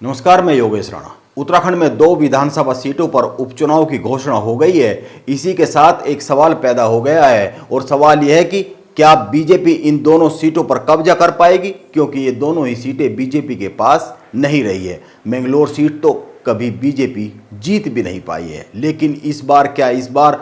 नमस्कार, मैं योगेश राणा। उत्तराखंड में 2 विधानसभा सीटों पर उपचुनाव की घोषणा हो गई है। इसी के साथ एक सवाल पैदा हो गया है और सवाल यह है कि क्या बीजेपी इन दोनों सीटों पर कब्जा कर पाएगी, क्योंकि ये दोनों ही सीटें बीजेपी के पास नहीं रही है। मैंगलोर सीट तो कभी बीजेपी जीत भी नहीं पाई है, लेकिन इस बार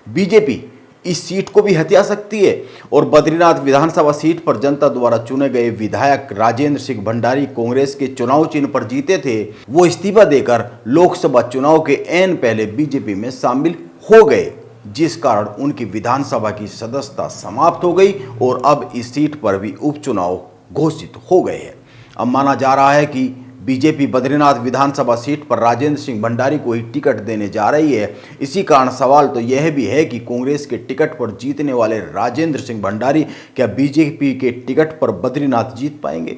बीजेपी इस सीट को भी हथिया सकती है। और बद्रीनाथ विधानसभा सीट पर जनता द्वारा चुने गए विधायक राजेंद्र सिंह भंडारी कांग्रेस के चुनाव चिन्ह पर जीते थे। वो इस्तीफा देकर लोकसभा चुनाव के ऐन पहले बीजेपी में शामिल हो गए, जिस कारण उनकी विधानसभा की सदस्यता समाप्त हो गई और अब इस सीट पर भी उपचुनाव घोषित हो गए हैं। अब माना जा रहा है कि बीजेपी बद्रीनाथ विधानसभा सीट पर राजेंद्र सिंह भंडारी को ही टिकट देने जा रही है। इसी कारण सवाल तो यह भी है कि कांग्रेस के टिकट पर जीतने वाले राजेंद्र सिंह भंडारी क्या बीजेपी के टिकट पर बद्रीनाथ जीत पाएंगे?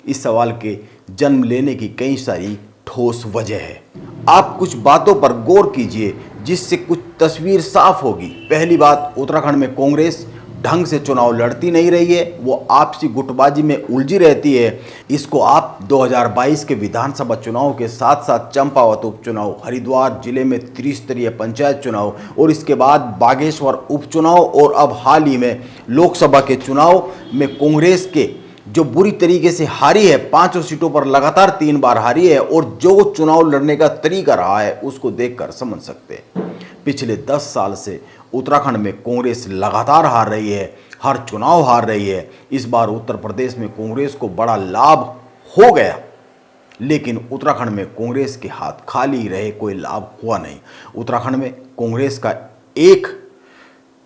इस सवाल के जन्म लेने की कई सारी ठोस वजह है। आप कुछ बातों पर गौर कीजिए जिससे कुछ तस्वीर साफ होगी। पहली बात, उत्तराखंड में कांग्रेस ढंग से चुनाव लड़ती नहीं रही है, वो आपसी गुटबाजी में उलझी रहती है। इसको आप 2022 के विधानसभा चुनाव के साथ साथ चंपावत उपचुनाव, हरिद्वार जिले में त्रिस्तरीय पंचायत चुनाव और इसके बाद बागेश्वर उपचुनाव और अब हाल ही में लोकसभा के चुनाव में कांग्रेस के जो बुरी तरीके से हारी है, 5 सीटों पर लगातार 3 बार हारी है, और जो चुनाव लड़ने का तरीका रहा है उसको देखकर समझ सकते हैं। पिछले 10 साल से उत्तराखंड में कांग्रेस लगातार हार रही है, हर चुनाव हार रही है। इस बार उत्तर प्रदेश में कांग्रेस को बड़ा लाभ हो गया, लेकिन उत्तराखंड में कांग्रेस के हाथ खाली रहे, कोई लाभ हुआ नहीं। उत्तराखंड में कांग्रेस का एक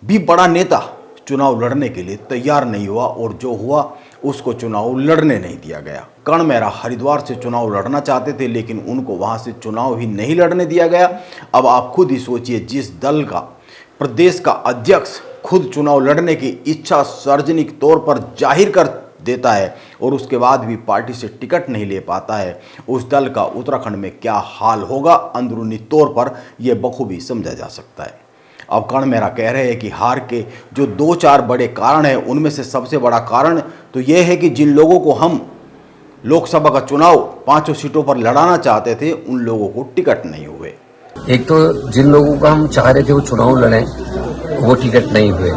भी बड़ा नेता चुनाव लड़ने के लिए तैयार नहीं हुआ और जो हुआ उसको चुनाव लड़ने नहीं दिया गया। कर्ण मेहरा हरिद्वार से चुनाव लड़ना चाहते थे, लेकिन उनको वहां से चुनाव ही नहीं लड़ने दिया गया। अब आप खुद ही सोचिए, जिस दल का प्रदेश का अध्यक्ष खुद चुनाव लड़ने की इच्छा सार्वजनिक तौर पर जाहिर कर देता है और उसके बाद भी पार्टी से टिकट नहीं ले पाता है, उस दल का उत्तराखंड में क्या हाल होगा, अंदरूनी तौर पर यह बखूबी समझा जा सकता है। अब कर्ण मेहरा कह रहे हैं कि हार के जो 2-4 बड़े कारण हैं, उनमें से सबसे बड़ा कारण तो यह है कि जिन लोगों को हम लोकसभा का चुनाव 5 सीटों पर लड़ाना चाहते थे, उन लोगों को टिकट नहीं हुए। एक तो जिन लोगों का हम चाह रहे थे वो चुनाव लड़ें, वो टिकट नहीं हुए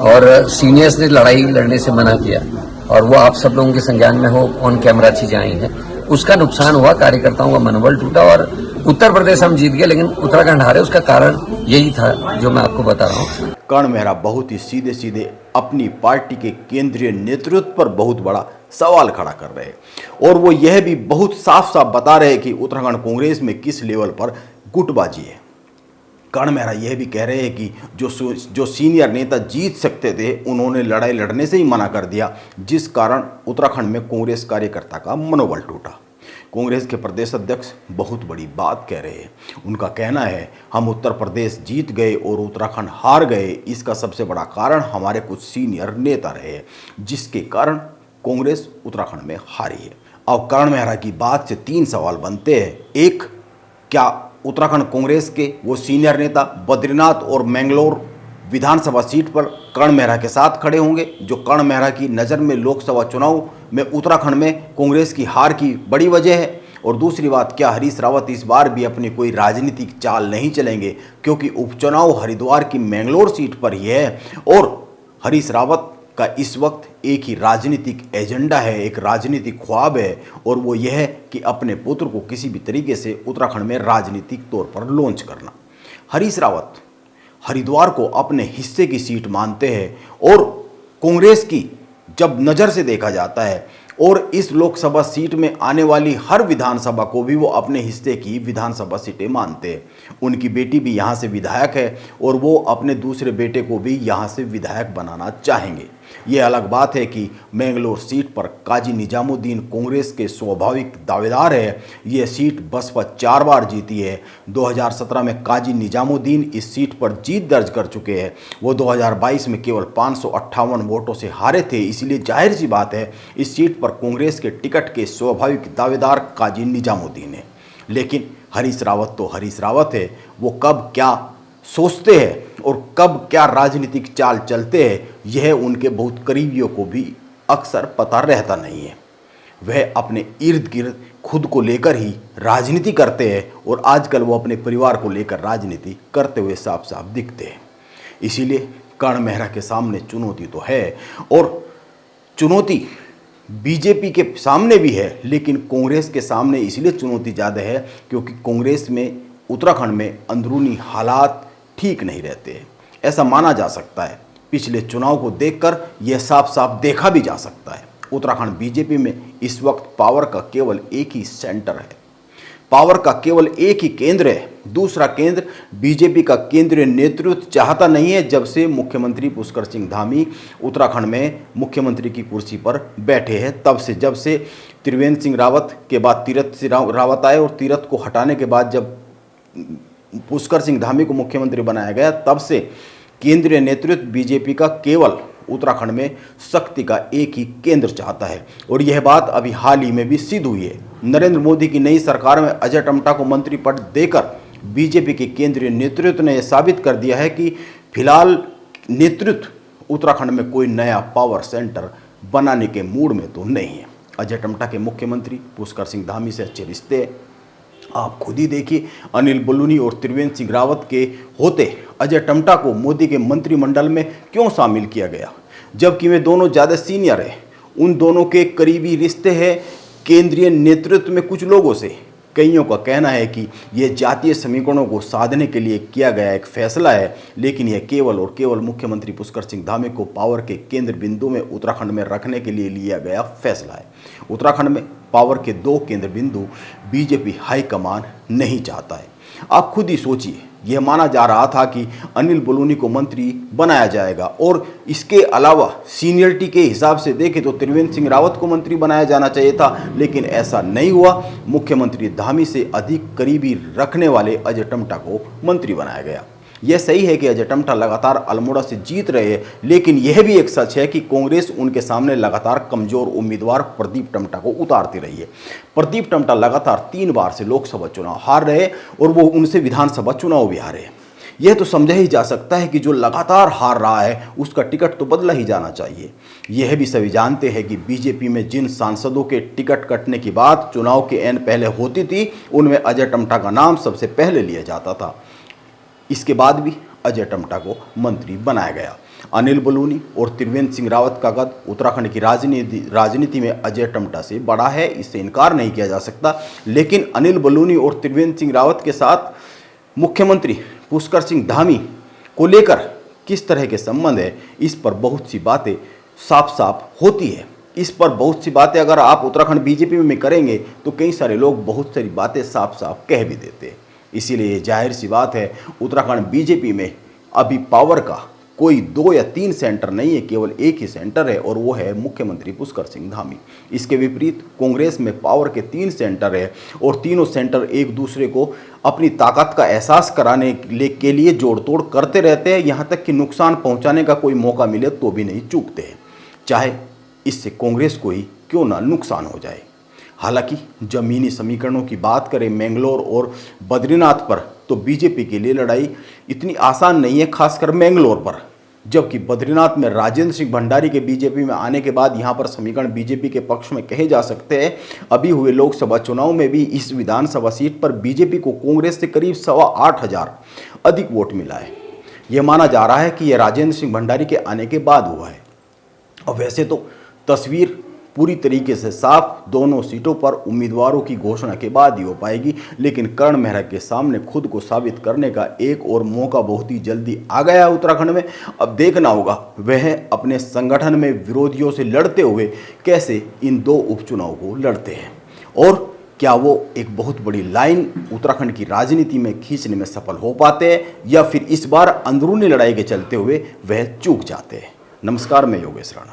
और सीनियर्स ने लड़ाई लड़ने से मना किया और वो आप सब लोगों के संज्ञान में हो, ऑन कैमरा चीजें आई हैं। उसका नुकसान हुआ, कार्यकर्ताओं का मनोबल टूटा और उत्तर प्रदेश हम जीत गए लेकिन उत्तराखंड हारे। उसका कारण यही था जो मैं आपको बता रहा हूँ। कर्ण मेहरा बहुत ही सीधे सीधे अपनी पार्टी के केंद्रीय नेतृत्व पर बहुत बड़ा सवाल खड़ा कर रहे हैं और वो यह भी बहुत साफ साफ बता रहे हैं कि उत्तराखंड कांग्रेस में किस लेवल पर गुटबाजी है। कर्ण मेहरा यह भी कह रहे हैं कि जो सीनियर नेता जीत सकते थे, उन्होंने लड़ाई लड़ने से ही मना कर दिया, जिस कारण उत्तराखंड में कांग्रेस कार्यकर्ता का मनोबल टूटा। कांग्रेस के प्रदेश अध्यक्ष बहुत बड़ी बात कह रहे हैं। उनका कहना है, हम उत्तर प्रदेश जीत गए और उत्तराखंड हार गए, इसका सबसे बड़ा कारण हमारे कुछ सीनियर नेता रहे, जिसके कारण कांग्रेस उत्तराखंड में हारी है। अब कर्ण मेहरा की बात से 3 सवाल बनते हैं। एक, क्या उत्तराखंड कांग्रेस के वो सीनियर नेता बद्रीनाथ और मैंगलोर विधानसभा सीट पर कर्ण मेहरा के साथ खड़े होंगे, जो कर्ण मेहरा की नज़र में लोकसभा चुनाव में उत्तराखंड में कांग्रेस की हार की बड़ी वजह है? और दूसरी बात, क्या हरीश रावत इस बार भी अपनी कोई राजनीतिक चाल नहीं चलेंगे, क्योंकि उपचुनाव हरिद्वार की मैंगलोर सीट पर ही है और हरीश रावत का इस वक्त एक ही राजनीतिक एजेंडा है, एक राजनीतिक ख्वाब है, और वो यह है कि अपने पुत्र को किसी भी तरीके से उत्तराखंड में राजनीतिक तौर पर लॉन्च करना। हरीश रावत हरिद्वार को अपने हिस्से की सीट मानते हैं और कांग्रेस की जब नज़र से देखा जाता है और इस लोकसभा सीट में आने वाली हर विधानसभा को भी वो अपने हिस्से की विधानसभा सीटें मानते हैं। उनकी बेटी भी यहाँ से विधायक है और वो अपने दूसरे बेटे को भी यहाँ से विधायक बनाना चाहेंगे। ये अलग बात है कि मैंगलोर सीट पर काजी निजामुद्दीन कांग्रेस के स्वाभाविक दावेदार है। ये सीट बसपा 4 बार जीती है। 2017 में काजी निजामुद्दीन इस सीट पर जीत दर्ज कर चुके हैं। वो 2022 में केवल 558 वोटों से हारे थे, इसलिए जाहिर सी बात है इस सीट पर कांग्रेस के टिकट के स्वाभाविक दावेदार काजी निजामुद्दीन है। लेकिन हरीश रावत तो हरीश रावत है, वो कब क्या सोचते हैं और कब क्या राजनीतिक चाल चलते हैं, यह उनके बहुत करीबियों को भी अक्सर पता रहता नहीं है। वह अपने इर्द गिर्द खुद को लेकर ही राजनीति करते हैं और आजकल वो अपने परिवार को लेकर राजनीति करते हुए साफ साफ दिखते हैं। इसीलिए कर्ण मेहरा के सामने चुनौती तो है, और चुनौती बीजेपी के सामने भी है, लेकिन कांग्रेस के सामने इसलिए चुनौती ज़्यादा है क्योंकि कांग्रेस में उत्तराखंड में अंदरूनी हालात ठीक नहीं रहते हैं। ऐसा माना जा सकता है, पिछले चुनाव को देखकर यह साफ साफ देखा भी जा सकता है। उत्तराखंड बीजेपी में इस वक्त पावर का केवल एक ही सेंटर है, पावर का केवल एक ही केंद्र है। दूसरा केंद्र बीजेपी का केंद्रीय नेतृत्व चाहता नहीं है। जब से मुख्यमंत्री पुष्कर सिंह धामी उत्तराखंड में मुख्यमंत्री की कुर्सी पर बैठे हैं, तब से जब से त्रिवेंद्र सिंह रावत के बाद तीरथ सिंह रावत आए और तीरथ को हटाने के बाद जब पुष्कर सिंह धामी को मुख्यमंत्री बनाया गया, तब से केंद्रीय नेतृत्व बीजेपी का केवल उत्तराखंड में शक्ति का एक ही केंद्र चाहता है। और यह बात अभी हाल ही में भी सिद्ध हुई है। नरेंद्र मोदी की नई सरकार में अजय टम्टा को मंत्री पद देकर बीजेपी के केंद्रीय नेतृत्व ने यह साबित कर दिया है कि फिलहाल नेतृत्व उत्तराखंड में कोई नया पावर सेंटर बनाने के मूड में तो नहीं है। अजय टम्टा के मुख्यमंत्री पुष्कर सिंह धामी से अच्छे रिश्ते आप खुद ही देखिए। अनिल बलूनी और त्रिवेंद्र सिंह रावत के होते अजय टम्टा को मोदी के मंत्रिमंडल में क्यों शामिल किया गया, जबकि वे दोनों ज़्यादा सीनियर हैं। उन दोनों के करीबी रिश्ते हैं केंद्रीय नेतृत्व में कुछ लोगों से। कईयों का कहना है कि यह जातीय समीकरणों को साधने के लिए किया गया एक फैसला है, लेकिन यह केवल और केवल मुख्यमंत्री पुष्कर सिंह धामी को पावर के केंद्र बिंदु में उत्तराखंड में रखने के लिए लिया गया फैसला है। उत्तराखंड में पावर के दो केंद्र बिंदु बीजेपी हाईकमान नहीं चाहता है। आप खुद ही सोचिए, यह माना जा रहा था कि अनिल बलूनी को मंत्री बनाया जाएगा, और इसके अलावा सीनियरिटी के हिसाब से देखें तो त्रिवेंद्र सिंह रावत को मंत्री बनाया जाना चाहिए था, लेकिन ऐसा नहीं हुआ। मुख्यमंत्री धामी से अधिक करीबी रखने वाले अजय टम्टा को मंत्री बनाया गया। यह सही है कि अजय टम्टा लगातार अल्मोड़ा से जीत रहे हैं, लेकिन यह भी एक सच है कि कांग्रेस उनके सामने लगातार कमजोर उम्मीदवार प्रदीप टम्टा को उतारती रही है। प्रदीप टम्टा लगातार 3 बार से लोकसभा चुनाव हार रहे और वो उनसे विधानसभा चुनाव भी हारे। यह तो समझा ही जा सकता है कि जो लगातार हार रहा है उसका टिकट तो बदला ही जाना चाहिए। यह भी सभी जानते हैं कि बीजेपी में जिन सांसदों के टिकट कटने की बात चुनाव के एन पहले होती थी, उनमें अजय टम्टा का नाम सबसे पहले लिया जाता था। इसके बाद भी अजय टम्टा को मंत्री बनाया गया। अनिल बलूनी और त्रिवेंद्र सिंह रावत का कद उत्तराखंड की राजनीति में अजय टम्टा से बड़ा है, इससे इनकार नहीं किया जा सकता। लेकिन अनिल बलूनी और त्रिवेंद्र सिंह रावत के साथ मुख्यमंत्री पुष्कर सिंह धामी को लेकर किस तरह के संबंध है, इस पर बहुत सी बातें साफ साफ होती है। इस पर बहुत सी बातें अगर आप उत्तराखंड बीजेपी में करेंगे तो कई सारे लोग बहुत सारी बातें साफ साफ कह भी देते हैं। इसीलिए जाहिर सी बात है, उत्तराखंड बीजेपी में अभी पावर का कोई 2 या 3 सेंटर नहीं है, केवल एक ही सेंटर है, और वो है मुख्यमंत्री पुष्कर सिंह धामी। इसके विपरीत कांग्रेस में पावर के 3 सेंटर है, और तीनों सेंटर एक दूसरे को अपनी ताकत का एहसास कराने के लिए जोड़ तोड़ करते रहते हैं। यहाँ तक कि नुकसान पहुँचाने का कोई मौका मिले तो भी नहीं चूकते हैं, चाहे इससे कांग्रेस को ही क्यों ना नुकसान हो जाए। हालांकि जमीनी समीकरणों की बात करें मैंगलोर और बद्रीनाथ पर, तो बीजेपी के लिए लड़ाई इतनी आसान नहीं है, खासकर मैंगलोर पर। जबकि बद्रीनाथ में राजेंद्र सिंह भंडारी के बीजेपी में आने के बाद यहाँ पर समीकरण बीजेपी के पक्ष में कहे जा सकते हैं। अभी हुए लोकसभा चुनाव में भी इस विधानसभा सीट पर बीजेपी को कांग्रेस से करीब 8,500 अधिक वोट मिला है। यह माना जा रहा है कि यह राजेंद्र सिंह भंडारी के आने के बाद हुआ है। और वैसे तो तस्वीर पूरी तरीके से साफ दोनों सीटों पर उम्मीदवारों की घोषणा के बाद ही हो पाएगी, लेकिन कर्ण मेहरा के सामने खुद को साबित करने का एक और मौका बहुत ही जल्दी आ गया है उत्तराखंड में। अब देखना होगा वह अपने संगठन में विरोधियों से लड़ते हुए कैसे इन 2 उपचुनाव को लड़ते हैं, और क्या वो एक बहुत बड़ी लाइन उत्तराखंड की राजनीति में खींचने में सफल हो पाते हैं, या फिर इस बार अंदरूनी लड़ाई के चलते हुए वह चूक जाते हैं। नमस्कार, मैं योगेश राणा।